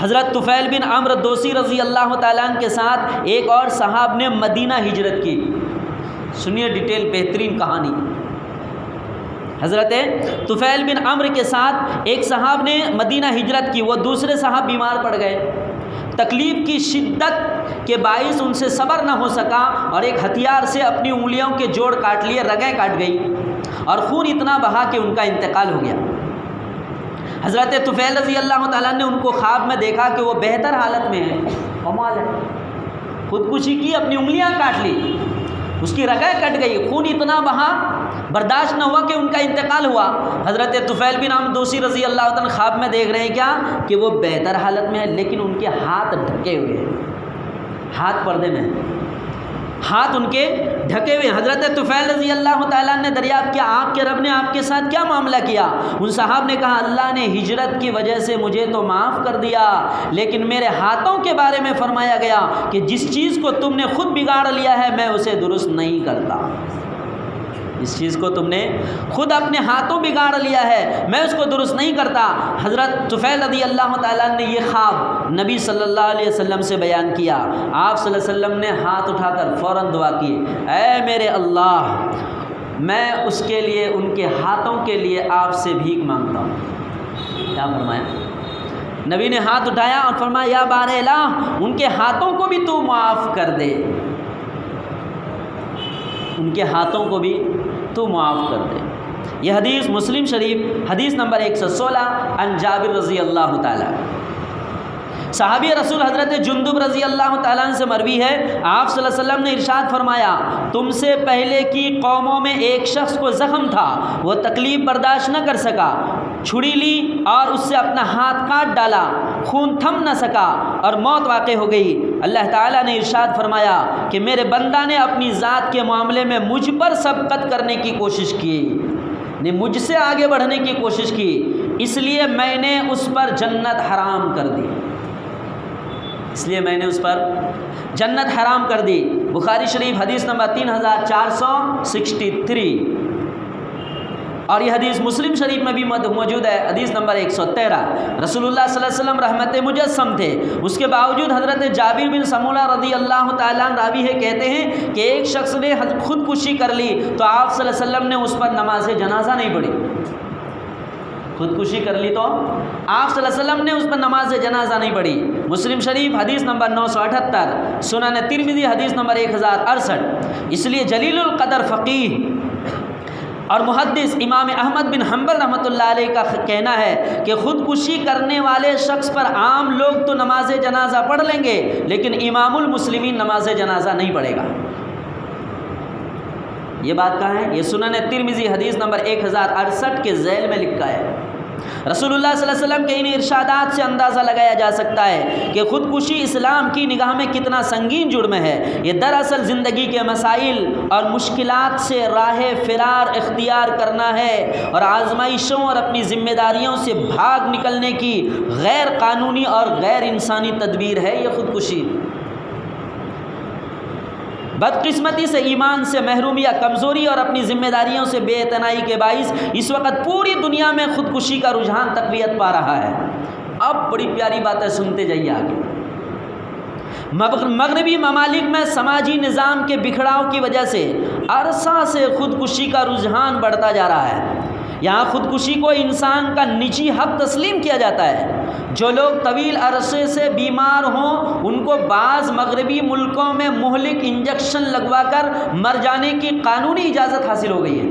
حضرت طفیل بن عمرو دوسی رضی اللہ تعالیٰ عنہ کے ساتھ ایک اور صحاب نے مدینہ ہجرت کی. سنیے ڈیٹیل بہترین کہانی. حضرت طفیل بن عمرو کے ساتھ ایک صحاب نے مدینہ ہجرت کی. وہ دوسرے صحاب بیمار پڑ گئے. تکلیف کی شدت کے باعث ان سے صبر نہ ہو سکا اور ایک ہتھیار سے اپنی انگلیوں کے جوڑ کاٹ لیے, رگیں کاٹ گئی اور خون اتنا بہا کہ ان کا انتقال ہو گیا. حضرت طفیل رضی اللہ تعالیٰ نے ان کو خواب میں دیکھا کہ وہ بہتر حالت میں ہیں. کمال ہے, خودکشی کی, اپنی انگلیاں کاٹ لی, اس کی رگیں کٹ گئی, خون اتنا بہا, برداشت نہ ہوا کہ ان کا انتقال ہوا. حضرت طفیل بن عمرو دوسی رضی اللہ تعالیٰ خواب میں دیکھ رہے ہیں کیا کہ وہ بہتر حالت میں ہے, لیکن ان کے ہاتھ ڈھکے ہوئے ہیں, ہاتھ پردے میں, ہاتھ ان کے ڈھکے ہوئے. حضرت طفیل رضی اللہ تعالیٰ نے دریافت کیا آپ کے رب نے آپ کے ساتھ کیا معاملہ کیا؟ ان صحاب نے کہا اللہ نے ہجرت کی وجہ سے مجھے تو معاف کر دیا, لیکن میرے ہاتھوں کے بارے میں فرمایا گیا کہ جس چیز کو تم نے خود بگاڑ لیا ہے میں اسے درست نہیں کرتا. اس چیز کو تم نے خود اپنے ہاتھوں بگاڑ لیا ہے میں اس کو درست نہیں کرتا. حضرت طفیل رضی اللہ تعالیٰ نے یہ خواب نبی صلی اللہ علیہ وسلم سے بیان کیا. آپ صلی اللہ علیہ وسلم نے ہاتھ اٹھا کر فوراً دعا کی, اے میرے اللہ میں اس کے لیے, ان کے ہاتھوں کے لیے آپ سے بھیک مانگتا ہوں. کیا فرمایا نبی نے؟ ہاتھ اٹھایا اور فرمایا یا بار الہ ان کے ہاتھوں کو بھی تو معاف کر دے, ان کے ہاتھوں کو بھی تو معاف کر دے. یہ حدیث مسلم شریف حدیث نمبر 116 عن جابر رضی اللہ تعالیٰ. صحابی رسول حضرت جندب رضی اللہ تعالیٰ عنہ سے مروی ہے, آپ صلی اللہ علیہ وسلم نے ارشاد فرمایا تم سے پہلے کی قوموں میں ایک شخص کو زخم تھا, وہ تکلیف برداشت نہ کر سکا, چھری لی اور اس سے اپنا ہاتھ کاٹ ڈالا, خون تھم نہ سکا اور موت واقع ہو گئی. اللہ تعالیٰ نے ارشاد فرمایا کہ میرے بندہ نے اپنی ذات کے معاملے میں مجھ پر سبقت کرنے کی کوشش کی, نے مجھ سے آگے بڑھنے کی کوشش کی, اس لیے میں نے اس پر جنت حرام کر دی, اس لیے میں نے اس پر جنت حرام کر دی. بخاری شریف حدیث نمبر 3463 اور یہ حدیث مسلم شریف میں بھی موجود ہے, حدیث نمبر 113. رسول اللہ صلی اللہ علیہ وسلم رحمت مجسم تھے, اس کے باوجود حضرت جابر بن سمولہ رضی اللہ تعالیٰ عنہ راوی ہے کہتے ہیں کہ ایک شخص نے خودکشی کر لی تو آپ صلی اللہ علیہ وسلم نے اس پر نماز جنازہ نہیں پڑھی. خودکشی کر لی تو آپ صلی اللہ علیہ وسلم نے اس پر نماز جنازہ نہیں پڑھی. مسلم شریف حدیث نمبر 978, سنن ترمذی حدیث نمبر 1068. اس لیے جلیل القدر فقیہ اور محدث امام احمد بن حنبل رحمۃ اللہ علیہ کا کہنا ہے کہ خودکشی کرنے والے شخص پر عام لوگ تو نماز جنازہ پڑھ لیں گے لیکن امام المسلمین نماز جنازہ نہیں پڑھے گا. یہ بات کہاں ہے؟ یہ سنن ترمذی حدیث نمبر 1068 کے ذیل میں لکھا ہے. رسول اللہ صلی اللہ علیہ وسلم کے ان ارشادات سے اندازہ لگایا جا سکتا ہے کہ خودکشی اسلام کی نگاہ میں کتنا سنگین جرم ہے. یہ دراصل زندگی کے مسائل اور مشکلات سے راہ فرار اختیار کرنا ہے اور آزمائشوں اور اپنی ذمہ داریوں سے بھاگ نکلنے کی غیر قانونی اور غیر انسانی تدبیر ہے. یہ خودکشی بدقسمتی سے ایمان سے محرومی یا کمزوری اور اپنی ذمہ داریوں سے بے اعتنائی کے باعث اس وقت پوری دنیا میں خودکشی کا رجحان تقویت پا رہا ہے. اب بڑی پیاری باتیں سنتے جائیے آگے. مغربی ممالک میں سماجی نظام کے بکھراؤ کی وجہ سے عرصہ سے خودکشی کا رجحان بڑھتا جا رہا ہے. یہاں خودکشی کو انسان کا نجی حق تسلیم کیا جاتا ہے. جو لوگ طویل عرصے سے بیمار ہوں ان کو بعض مغربی ملکوں میں مہلک انجیکشن لگوا کر مر جانے کی قانونی اجازت حاصل ہو گئی ہے,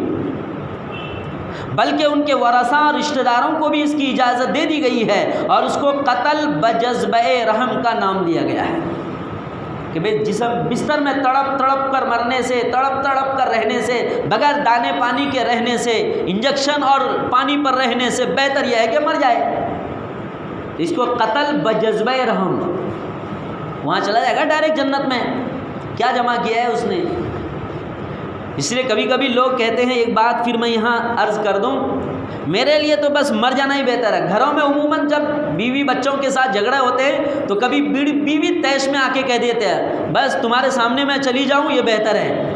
بلکہ ان کے ورثاء اور رشتہ داروں کو بھی اس کی اجازت دے دی گئی ہے اور اس کو قتل بجذبہ رحم کا نام دیا گیا ہے کہ بھئی جسم بستر میں تڑپ تڑپ کر مرنے سے, تڑپ تڑپ کر رہنے سے, بغیر دانے پانی کے رہنے سے, انجیکشن اور پانی پر رہنے سے بہتر یہ ہے کہ مر جائے. اس کو قتل بجذبہ رحم, وہاں چلا جائے گا ڈائریکٹ جنت میں. کیا جمع کیا ہے اس نے؟ اس لیے کبھی کبھی لوگ کہتے ہیں, ایک بات پھر میں یہاں عرض کر دوں, میرے لیے تو بس مر جانا ہی بہتر ہے. گھروں میں عموماً جب بیوی بچوں کے ساتھ جھگڑے ہوتے ہیں تو کبھی بیوی تیش میں آ کے کہہ دیتے ہیں بس تمہارے سامنے میں چلی جاؤں یہ بہتر ہے.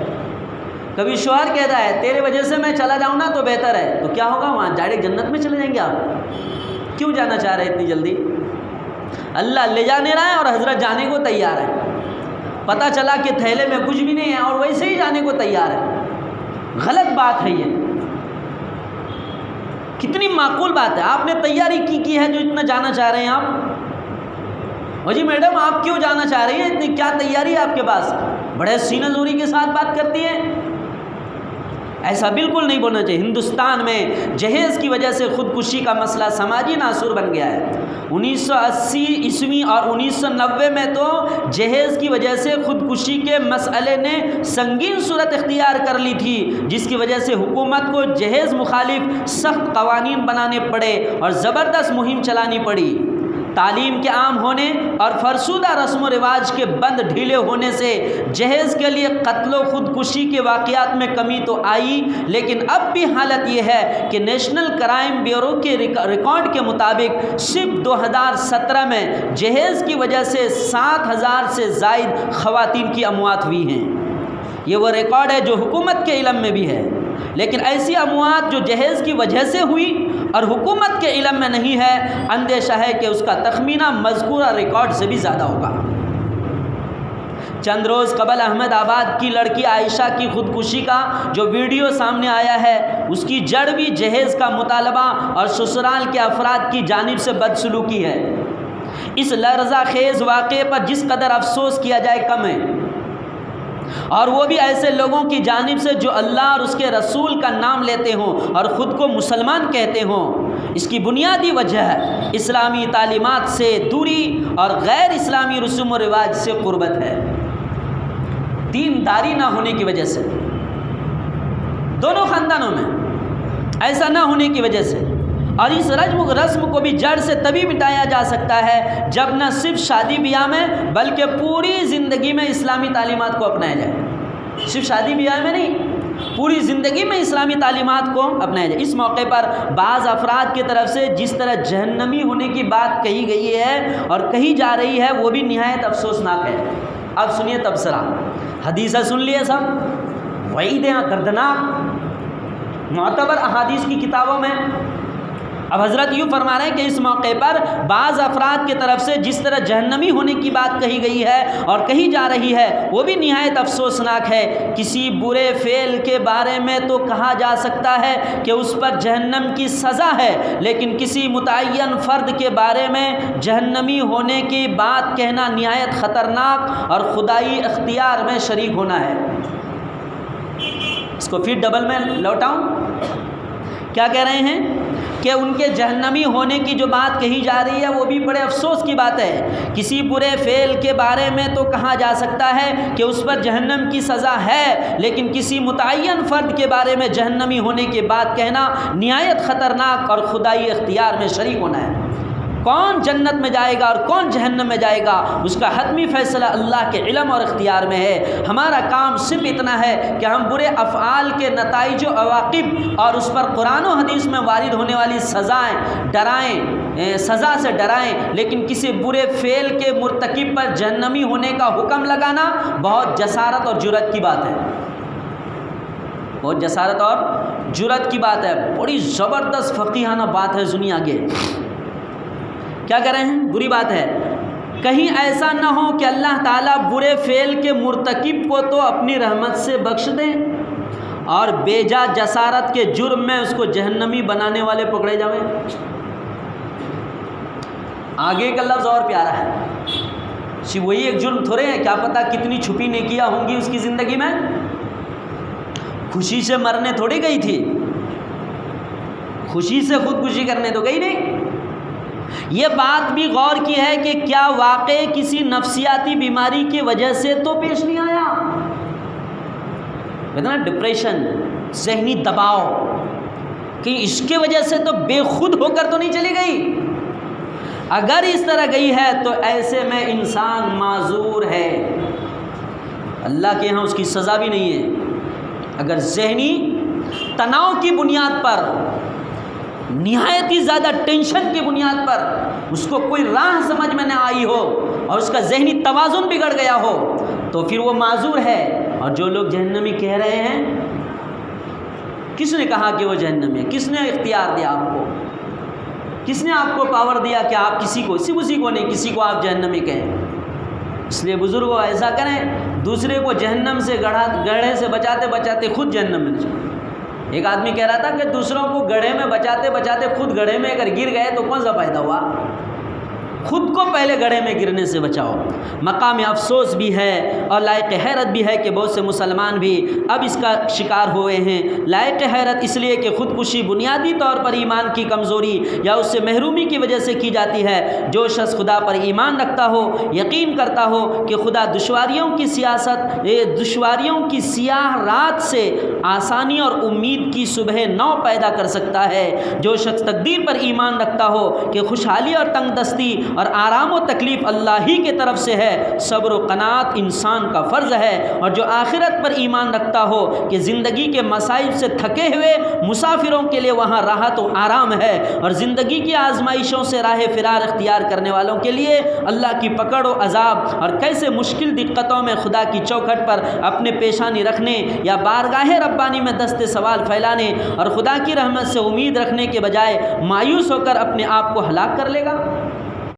کبھی شوہر کہتا ہے تیرے وجہ سے میں چلا جاؤں نا تو بہتر ہے. تو کیا ہوگا؟ وہاں ڈائریکٹ جنت میں چلے جائیں گے آپ. کیوں جانا چاہ رہے اتنی جلدی؟ اللہ لے جانے رہا ہے اور حضرت جانے کو تیار ہے. پتہ چلا کہ تھیلے میں کچھ بھی نہیں ہے اور ویسے ہی جانے کو تیار ہے. غلط بات ہے یہ. کتنی معقول بات ہے. آپ نے تیاری کی ہے جو اتنا جانا چاہ رہے ہیں آپ. اور جی میڈم آپ کیوں جانا چاہ رہی ہیں, اتنی کیا تیاری ہے آپ کے پاس؟ بڑے سینہ زوری کے ساتھ بات کرتی ہیں. ایسا بالکل نہیں بولنا چاہیے. ہندوستان میں جہیز کی وجہ سے خودکشی کا مسئلہ سماجی ناسور بن گیا ہے. 1980 عیسوی اور 1990 میں تو جہیز کی وجہ سے خودکشی کے مسئلے نے سنگین صورت اختیار کر لی تھی, جس کی وجہ سے حکومت کو جہیز مخالف سخت قوانین بنانے پڑے اور زبردست مہم چلانی پڑی. تعلیم کے عام ہونے اور فرسودہ رسم و رواج کے بند ڈھیلے ہونے سے جہیز کے لیے قتل و خودکشی کے واقعات میں کمی تو آئی, لیکن اب بھی حالت یہ ہے کہ نیشنل کرائم بیورو کے ریکارڈ کے مطابق صرف 2017 میں جہیز کی وجہ سے 7,000 سے زائد خواتین کی اموات ہوئی ہیں. یہ وہ ریکارڈ ہے جو حکومت کے علم میں بھی ہے, لیکن ایسی اموات جو جہیز کی وجہ سے ہوئی اور حکومت کے علم میں نہیں ہے, اندیشہ ہے کہ اس کا تخمینہ مذکورہ ریکارڈ سے بھی زیادہ ہوگا. چند روز قبل احمد آباد کی لڑکی عائشہ کی خودکشی کا جو ویڈیو سامنے آیا ہے, اس کی جڑ بھی جہیز کا مطالبہ اور سسرال کے افراد کی جانب سے بدسلوکی ہے. اس لرزہ خیز واقعے پر جس قدر افسوس کیا جائے کم ہے, اور وہ بھی ایسے لوگوں کی جانب سے جو اللہ اور اس کے رسول کا نام لیتے ہوں اور خود کو مسلمان کہتے ہوں. اس کی بنیادی وجہ ہے اسلامی تعلیمات سے دوری اور غیر اسلامی رسوم و رواج سے قربت ہے. دینداری نہ ہونے کی وجہ سے, دونوں خاندانوں میں ایسا نہ ہونے کی وجہ سے, اور اس رسم کو بھی جڑ سے تبھی مٹایا جا سکتا ہے جب نہ صرف شادی بیاہ میں بلکہ پوری زندگی میں اسلامی تعلیمات کو اپنایا جائے. صرف شادی بیاہ میں نہیں, پوری زندگی میں اسلامی تعلیمات کو اپنایا جائے. اس موقع پر بعض افراد کی طرف سے جس طرح جہنمی ہونے کی بات کہی گئی ہے اور کہی جا رہی ہے وہ بھی نہایت افسوسناک ہے. اب سنیے تبصرہ. حدیث سن لیے سب, وعیدیں دردناک معتبر احادیث کی کتابوں میں. اب حضرت یوں فرما رہے ہیں کہ اس موقع پر بعض افراد کی طرف سے جس طرح جہنمی ہونے کی بات کہی گئی ہے اور کہی جا رہی ہے وہ بھی نہایت افسوسناک ہے. کسی برے فعل کے بارے میں تو کہا جا سکتا ہے کہ اس پر جہنم کی سزا ہے, لیکن کسی متعین فرد کے بارے میں جہنمی ہونے کی بات کہنا نہایت خطرناک اور خدائی اختیار میں شریک ہونا ہے. اس کو پھر ڈبل میں لوٹاؤں. کیا کہہ رہے ہیں کہ ان کے جہنمی ہونے کی جو بات کہی جا رہی ہے وہ بھی بڑے افسوس کی بات ہے. کسی برے فعل کے بارے میں تو کہا جا سکتا ہے کہ اس پر جہنم کی سزا ہے, لیکن کسی متعین فرد کے بارے میں جہنمی ہونے کی بات کہنا نہایت خطرناک اور خدائی اختیار میں شریک ہونا ہے. کون جنت میں جائے گا اور کون جہنم میں جائے گا اس کا حتمی فیصلہ اللہ کے علم اور اختیار میں ہے. ہمارا کام صرف اتنا ہے کہ ہم برے افعال کے نتائج و عواقب اور اس پر قرآن و حدیث میں وارد ہونے والی سزا سے ڈرائیں, لیکن کسی برے فعل کے مرتکب پر جہنمی ہونے کا حکم لگانا بہت جسارت اور جرأت کی بات ہے. بہت جسارت اور جرأت کی بات ہے. بڑی زبردست فقیہانہ بات ہے. سنیے آگے کیا کر رہے ہیں. بری بات ہے. کہیں ایسا نہ ہو کہ اللہ تعالیٰ برے فعل کے مرتکب کو تو اپنی رحمت سے بخش دیں اور بے جا جسارت کے جرم میں اس کو جہنمی بنانے والے پکڑے جائیں. آگے کا لفظ اور پیارا ہے. وہی ایک جرم تھوڑے ہیں, کیا پتہ کتنی چھپی نیکیاں ہوں گی اس کی زندگی میں. خوشی سے مرنے تھوڑی گئی تھی, خوشی سے خودکشی کرنے تو گئی نہیں. یہ بات بھی غور کی ہے کہ کیا واقعی کسی نفسیاتی بیماری کی وجہ سے تو پیش نہیں آیا. نا ڈپریشن, ذہنی دباؤ, کہ اس کے وجہ سے تو بے خود ہو کر تو نہیں چلی گئی. اگر اس طرح گئی ہے تو ایسے میں انسان معذور ہے, اللہ کے ہاں اس کی سزا بھی نہیں ہے. اگر ذہنی تناؤ کی بنیاد پر, نہایت ہی زیادہ ٹینشن کی بنیاد پر اس کو کوئی راہ سمجھ میں نہ آئی ہو اور اس کا ذہنی توازن بگڑ گیا ہو تو پھر وہ معذور ہے. اور جو لوگ جہنمی کہہ رہے ہیں, کس نے کہا کہ وہ جہنمی ہے؟ کس نے اختیار دیا آپ کو؟ کس نے آپ کو پاور دیا کہ آپ کسی کو اسی کو نہیں کسی کو آپ جہنمی کہیں؟ اس لیے بزرگوں ایسا کریں، دوسرے کو جہنم سے گڑھے سے بچاتے بچاتے خود جہنم میں جائیں۔ ایک آدمی کہہ رہا تھا کہ دوسروں کو گڑھے میں بچاتے بچاتے خود گڑھے میں اگر گر گئے تو کون سا فائدہ ہوا؟ خود کو پہلے گڑھے میں گرنے سے بچاؤ۔ مقام افسوس بھی ہے اور لائق حیرت بھی ہے کہ بہت سے مسلمان بھی اب اس کا شکار ہوئے ہیں۔ لائق حیرت اس لیے کہ خودکشی بنیادی طور پر ایمان کی کمزوری یا اس سے محرومی کی وجہ سے کی جاتی ہے۔ جو شخص خدا پر ایمان رکھتا ہو، یقین کرتا ہو کہ خدا دشواریوں کی سیاہ رات سے آسانی اور امید کی صبح نو پیدا کر سکتا ہے، جو شخص تقدیر پر ایمان رکھتا ہو کہ خوشحالی اور تنگ دستی اور آرام و تکلیف اللہ ہی کی طرف سے ہے، صبر و قناعت انسان کا فرض ہے، اور جو آخرت پر ایمان رکھتا ہو کہ زندگی کے مصائب سے تھکے ہوئے مسافروں کے لیے وہاں راحت و آرام ہے، اور زندگی کی آزمائشوں سے راہ فرار اختیار کرنے والوں کے لیے اللہ کی پکڑ و عذاب اور کیسے مشکل دقتوں میں خدا کی چوکھٹ پر اپنے پیشانی رکھنے یا بارگاہ ربانی میں دست سوال پھیلانے اور خدا کی رحمت سے امید رکھنے کے بجائے مایوس ہو کر اپنے آپ کو ہلاک کر لے گا۔